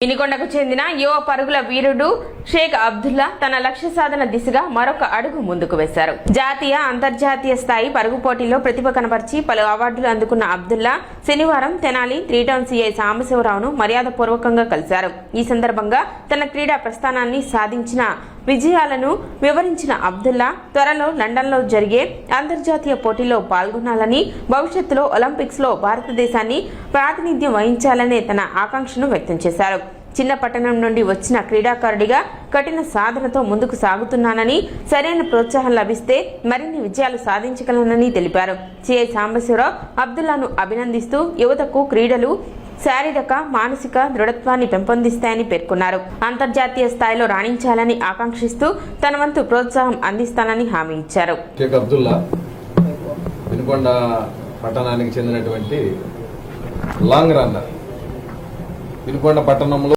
వినుకొండకు చెందిన యువ పరుగుల వీరుడు షేక్ అబ్దుల్లా తన లక్ష్య సాధన దిశగా మరొక అడుగు ముందుకు వేశారు. జాతీయ అంతర్జాతీయ స్థాయి పరుగు పోటీలో ప్రతిభ కనబర్చి పలు అవార్డులు అందుకున్న అబ్దుల్లా శనివారం తెనాలి 3 టౌన్ సీఐ సాంబశివరావును మర్యాదపూర్వకంగా కలిశారు. ఈ సందర్భంగా తన క్రీడా ప్రస్థానాన్ని సాధించిన విజయాలను వివరించిన అబ్దుల్లా త్వరలో లండన్లో జరిగే అంతర్జాతీయ పోటీలో పాల్గొనాలని, భవిష్యత్తులో ఒలింపిక్స్ లో భారతదేశాన్ని ప్రాతినిధ్యం వహించాలనే తన ఆకాంక్షను వ్యక్తం చేశారు. చిన్న పట్టణం నుండి వచ్చిన క్రీడాకారుడిగా కఠిన సాధనతో ముందుకు సాగుతున్నానని, సరైన ప్రోత్సాహం లభిస్తే మరిన్ని విజయాలు సాధించగలనని తెలిపారు. సిఐ సాంబశివరావు అబ్దుల్లాను అభినందిస్తూ యువతకు క్రీడలు శారీరక మానసిక దృఢత్వాన్ని పెంపొందిస్తాయని పేర్కొన్నారు. అంతర్జాతీయ స్థాయిలో రాణించాలని ఆకాంక్షిస్తూ తన వంతు ప్రోత్సాహం అందిస్తానని హామీ ఇచ్చారు. షేక్ అబ్దుల్లా వినుకొండ పట్టణానికి చెందినటువంటి లాంగ్ రన్నర్. వినుకొండ పట్టణంలో